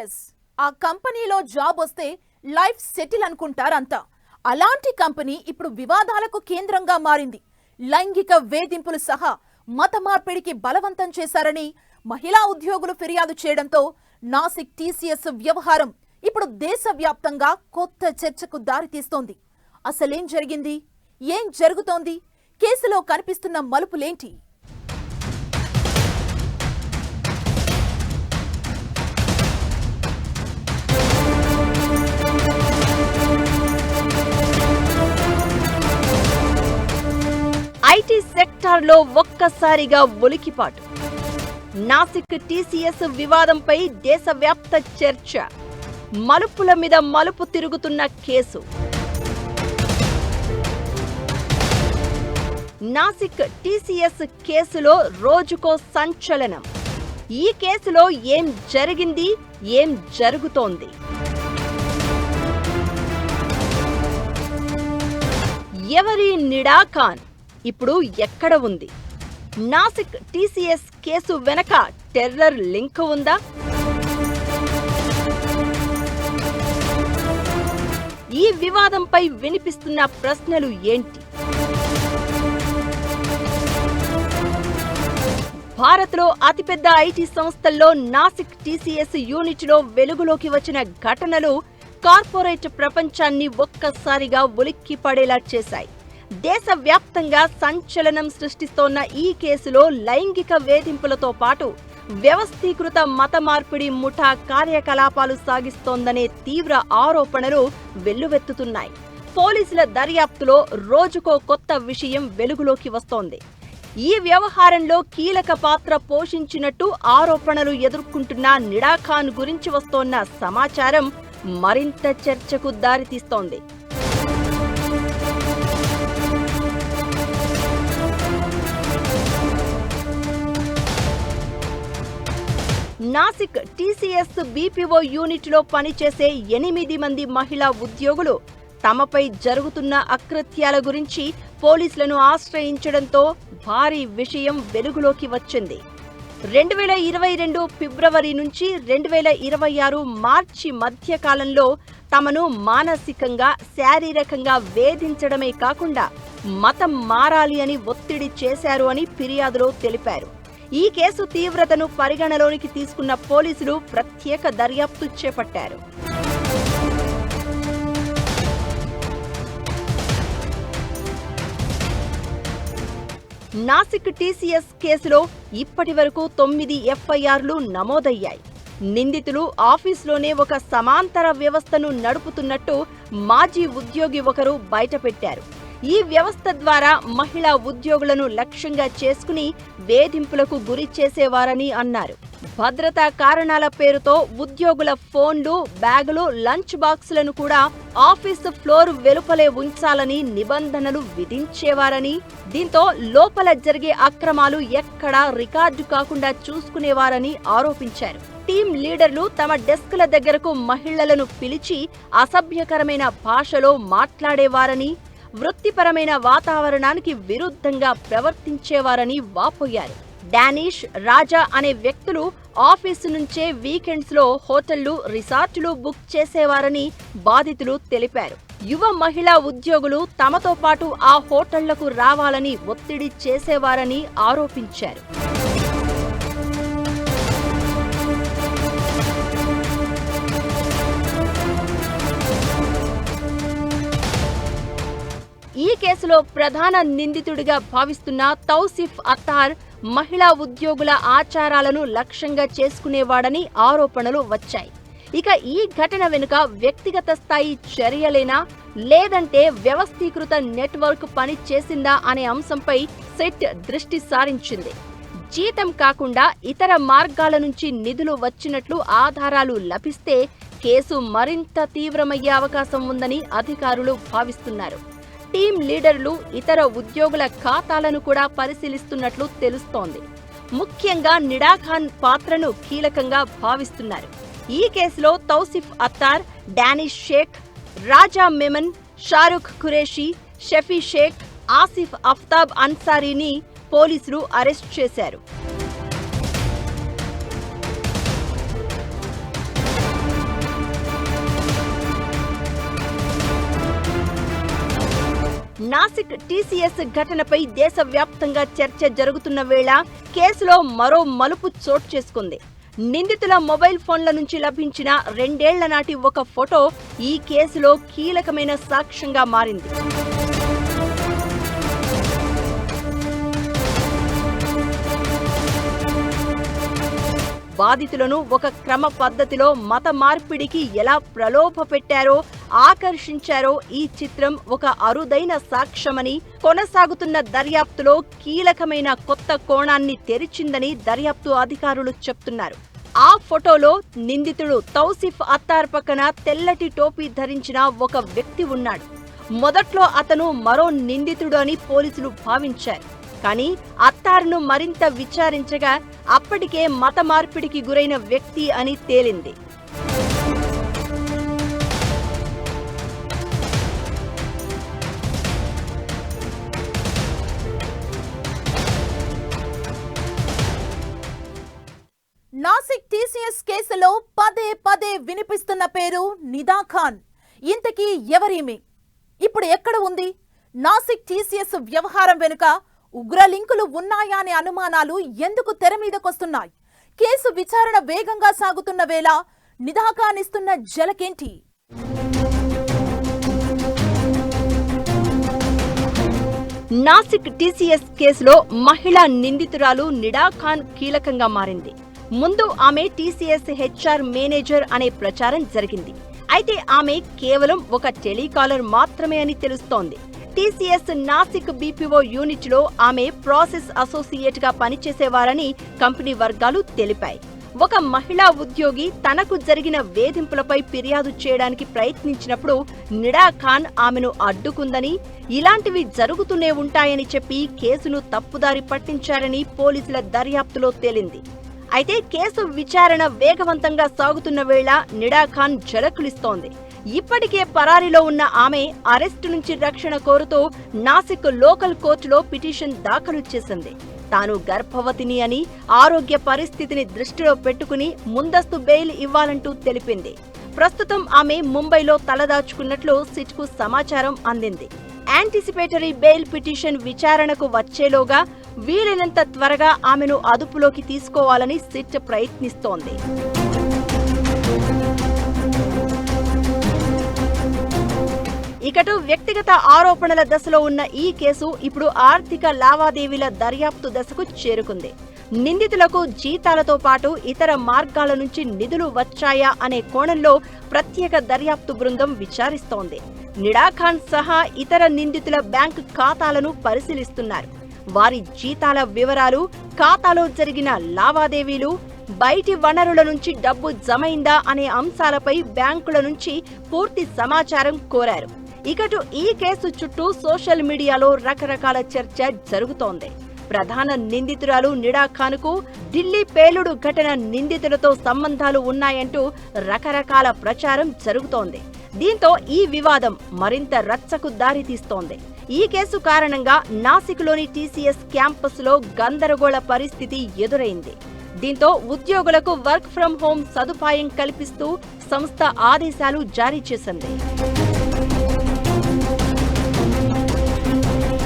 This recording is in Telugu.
ఎస్ ఆ కంపెనీలో జాబ్ వస్తే లైఫ్ సెటిల్ అనుకుంటారంతా. అలాంటి కంపెనీ ఇప్పుడు వివాదాలకు కేంద్రంగా మారింది. లైంగిక వేధింపులు సహా మత మార్పిడికి బలవంతం చేశారని మహిళా ఉద్యోగులు ఫిర్యాదు చేయడంతో నాసిక్ టీసీఎస్ వ్యవహారం ఇప్పుడు దేశవ్యాప్తంగా కొత్త చర్చకు దారితీస్తోంది. అసలేం జరిగింది? ఏం జరుగుతోంది? కేసులో కనిపిస్తున్న మలుపులేంటి? ఐటీ సెక్టార్లో ఒక్కసారిగా ఉలికిపాటు. నాసిక్ టీసీఎస్ వివాదంపై దేశవ్యాప్త చర్చ. మలుపుల మీద మలుపు తిరుగుతున్న కేసు. నాసిక్ టీసీఎస్ కేసులో రోజుకో సంచలనం. ఈ కేసులో ఏం జరిగింది? ఏం జరుగుతోంది? ఎవరి నిడా ఖాన్ ఇప్పుడు ఎక్కడ ఉంది? నాసిక్ టీసీఎస్ కేసు వెనక టెర్రర్ లింక్ ఉందా? ఈ వివాదంపై వినిపిస్తున్న ప్రశ్నలు ఏంటి? భారత్లో అతిపెద్ద ఐటీ సంస్థల్లో నాసిక్ టీసీఎస్ యూనిట్లో వెలుగులోకి వచ్చిన ఘటనలు కార్పొరేట్ ప్రపంచాన్ని ఒక్కసారిగా ఉలిక్కిపడేలా చేశాయి. దేశవ్యాప్తంగా సంచలనం సృష్టిస్తోన్న ఈ కేసులో లైంగిక వేధింపులతో పాటు వ్యవస్థీకృత మత మార్పిడి ముఠా కార్యకలాపాలు సాగిస్తోందనే తీవ్ర ఆరోపణలు వెల్లువెత్తుతున్నాయి. పోలీసుల దర్యాప్తులో రోజుకో కొత్త విషయం వెలుగులోకి వస్తోంది. ఈ వ్యవహారంలో కీలక పాత్ర పోషించినట్టు ఆరోపణలు ఎదుర్కొంటున్న నిడా ఖాన్ గురించి వస్తోన్న సమాచారం మరింత చర్చకు దారితీస్తోంది. నాసిక్ టీసీఎస్ బీపీఓ యూనిట్లో పనిచేసే 8 మంది మహిళా ఉద్యోగులు తమపై జరుగుతున్న అకృత్యాల గురించి పోలీసులను ఆశ్రయించడంతో భారీ విషయం వెలుగులోకి వచ్చింది. 2022 ఫిబ్రవరి నుంచి 2026 మార్చి మధ్య కాలంలో తమను మానసికంగా, శారీరకంగా వేధించడమే కాకుండా మతం మారాలి అని ఒత్తిడి చేశారు అని ఫిర్యాదులో తెలిపారు. ఈ కేసు తీవ్రతను పరిగణలోనికి తీసుకున్న పోలీసులు ప్రత్యేక దర్యాప్తు చేపట్టారు. నాసిక్ టీసీఎస్ కేసులో ఇప్పటివరకు 9 ఎఫ్ఐఆర్లు నమోదయ్యాయి. నిందితులు ఆఫీసులోనే ఒక సమాంతర వ్యవస్థను నడుపుతున్నట్టు మాజీ ఉద్యోగి ఒకరు బయటపెట్టారు. ఈ వ్యవస్థ ద్వారా మహిళా ఉద్యోగులను లక్ష్యంగా చేసుకుని వేధింపులకు గురి చేసేవారని అన్నారు. భద్రతా కారణాల పేరుతో ఉద్యోగుల ఫోన్లు, బ్యాగులు, లంచ్ బాక్సులను కూడా ఆఫీసు ఫ్లోర్ వెలుపలే ఉంచాలని నిబంధనలు విధించేవారని, దీంతో లోపల జరిగే అక్రమాలు ఎక్కడా రికార్డు కాకుండా చూసుకునేవారని ఆరోపించారు. టీం లీడర్లు తమ డెస్క్ల దగ్గరకు మహిళలను పిలిచి అసభ్యకరమైన భాషలో మాట్లాడేవారని, వృత్తిపరమైన వాతావరణానికి విరుద్ధంగా ప్రవర్తించేవారని వాపోయారు. డానిష్, రాజా అనే వ్యక్తులు ఆఫీసు నుంచే వీకెండ్స్లో హోటళ్లు, రిసార్టులు బుక్ చేసేవారని బాధితులు తెలిపారు. యువ మహిళా ఉద్యోగులు తమతో పాటు ఆ హోటళ్లకు రావాలని ఒత్తిడి చేసేవారని ఆరోపించారు. ఈ కేసులో ప్రధాన నిందితుడిగా భావిస్తున్న తౌసిఫ్ అత్తార్ మహిళా ఉద్యోగుల ఆచారాలను లక్ష్యంగా చేసుకునేవాడని ఆరోపణలు వచ్చాయి. ఇక ఈ ఘటన వెనుక వ్యక్తిగత స్థాయి చర్యలేనా, లేదంటే వ్యవస్థీకృత నెట్వర్క్ పని చేసిందా అనే అంశంపై సెట్ దృష్టి సారించింది. జీతం కాకుండా ఇతర మార్గాల నుంచి నిధులు వచ్చినట్లు ఆధారాలు లభిస్తే కేసు మరింత తీవ్రమయ్యే అవకాశం ఉందని అధికారులు భావిస్తున్నారు. టీం లీడర్లు ఇతర ఉద్యోగుల ఖాతాలను కూడా పరిశీలిస్తున్నట్లు తెలుస్తోంది. ముఖ్యంగా నిడా ఖాన్ పాత్రను కీలకంగా భావిస్తున్నారు. ఈ కేసులో తౌసిఫ్ అత్తార్, డానిష్ షేక్, రాజా మెమన్, షారుఖ్ ఖురేషీ, షఫీ షేక్, ఆసిఫ్ అఫ్తాబ్ అన్సారీని పోలీసులు అరెస్ట్ చేశారు. నాసిక్ టీసీఎస్ ఘటనపై దేశవ్యాప్తంగా చర్చ జరుగుతున్న వేళ కేసులో మరో మలుపు చోటు చేసుకుంది. నిందితుల మొబైల్ ఫోన్ల నుంచి లభించిన 2 ఏళ్ల నాటి ఒక ఫోటో ఈ కేసులో కీలకమైన సాక్ష్యంగా మారింది. బాధితులను ఒక క్రమ పద్ధతిలో మత మార్పిడికి ఎలా ప్రలోభపెట్టారో, ఆకర్షించారో ఈ చిత్రం ఒక అరుదైన సాక్ష్యమని, కొనసాగుతున్న దర్యాప్తులో కీలకమైన కొత్త కోణాన్ని తెరిచిందని దర్యాప్తు అధికారులు చెప్తున్నారు. ఆ ఫోటోలో నిందితుడు తౌసిఫ్ అత్తార్ పక్కన తెల్లటి టోపీ ధరించిన ఒక వ్యక్తి ఉన్నాడు. మొదట్లో అతను మరో నిందితుడు అని పోలీసులు భావించారు. కానీ అత్తార్ను మరింత విచారించగా అప్పటికే మత మార్పిడికి గురైన వ్యక్తి అని తేలింది. నాసిక్ టీసీఎస్ కేసులో పదే పదే వినిపిస్తున్న పేరు నిదా ఖాన్. ఇంతకీ ఎవరీమే? ఇప్పుడు ఎక్కడ ఉంది? నాసిక్ టీసీఎస్ వ్యవహారం వెనుక ఉగ్ర లింకులు ఉన్నాయా అనే అనుమానాలు ఎందుకు తెర మీదకొస్తున్నాయి? కేసు విచారణ వేగంగా సాగుతున్న వేళ నిదా ఖాన్ ఇస్తున్న జలకేంటి? నాసిక్ టీసీఎస్ కేసులో మహిళా నిందితురాలు నిదా ఖాన్ కీలకంగా మారింది. ముందు ఆమె టీసీఎస్ హెచ్ఆర్ మేనేజర్ అనే ప్రచారం జరిగింది. అయితే ఆమె కేవలం ఒక టెలికాలర్ మాత్రమే అని తెలుస్తోంది. టీసీఎస్ నాసిక్ బీపీఓ యూనిట్ లో ఆమె ప్రాసెస్ అసోసియేట్ గా పనిచేసేవారని కంపెనీ వర్గాలు తెలిపాయి. ఒక మహిళా ఉద్యోగి తనకు జరిగిన వేధింపులపై ఫిర్యాదు చేయడానికి ప్రయత్నించినప్పుడు నిదా ఖాన్ ఆమెను అడ్డుకుందని, ఇలాంటివి జరుగుతూనే ఉంటాయని చెప్పి కేసును తప్పుదారి పట్టించారని పోలీసుల దర్యాప్తులో తేలింది. అయితే కేసు విచారణ వేగవంతంగా సాగుతున్న వేళ నిదా ఖాన్ ఝలకులిస్తోంది. ఇప్పటికే పరారీలో ఉన్న ఆమె అరెస్టు నుంచి రక్షణ కోరుతూ నాసిక్ లోకల్ కోర్టులో పిటిషన్ దాఖలు చేసింది. తాను గర్భవతిని అని, ఆరోగ్య పరిస్థితిని దృష్టిలో పెట్టుకుని ముందస్తు బెయిల్ ఇవ్వాలంటూ తెలిపింది. ప్రస్తుతం ఆమె ముంబైలో తలదాచుకున్నట్లు సిట్కు సమాచారం అందింది. యాంటిసిపేటరీ బెయిల్ పిటిషన్ విచారణకు వచ్చేలోగా వీలైనంత త్వరగా ఆమెను అదుపులోకి తీసుకోవాలని సిట్ ప్రయత్నిస్తోంది. ఇకటు వ్యక్తిగత ఆరోపణల దశలో ఉన్న ఈ కేసు ఇప్పుడు ఆర్థిక లావాదేవీల దర్యాప్తు దశకు చేరుకుంది. నిందితులకు జీతాలతో పాటు ఇతర మార్గాల నుంచి నిధులు వచ్చాయా అనే కోణంలో ప్రత్యేక దర్యాప్తు బృందం విచారిస్తోంది. నిదా ఖాన్ సహా ఇతర నిందితుల బ్యాంకు ఖాతాలను పరిశీలిస్తున్నారు. వారి జీతాల వివరాలు, ఖాతాలో జరిగిన లావాదేవీలు, బయటి వనరుల నుంచి డబ్బు జమైందా అనే అంశాలపై బ్యాంకుల నుంచి పూర్తి సమాచారం కోరారు. ఇకటు ఈ కేసు చుట్టూ సోషల్ మీడియాలో రకరకాల చర్చ జరుగుతోంది. ప్రధాన నిందితురాలు నిదా ఖాన్కు ఢిల్లీ పేలుడు ఘటన నిందితులతో సంబంధాలు ఉన్నాయంటూ రకరకాల ప్రచారం జరుగుతోంది. దీంతో ఈ వివాదం మరింత రచ్చకు దారితీస్తోంది. ఈ కేసు కారణంగా నాసిక్లోని టీసీఎస్ క్యాంపస్లో గందరగోళ పరిస్థితి ఎదురైంది. దీంతో ఉద్యోగులకు వర్క్ ఫ్రం హోం సదుపాయం కల్పిస్తూ సంస్థ ఆదేశాలు జారీ చేసింది.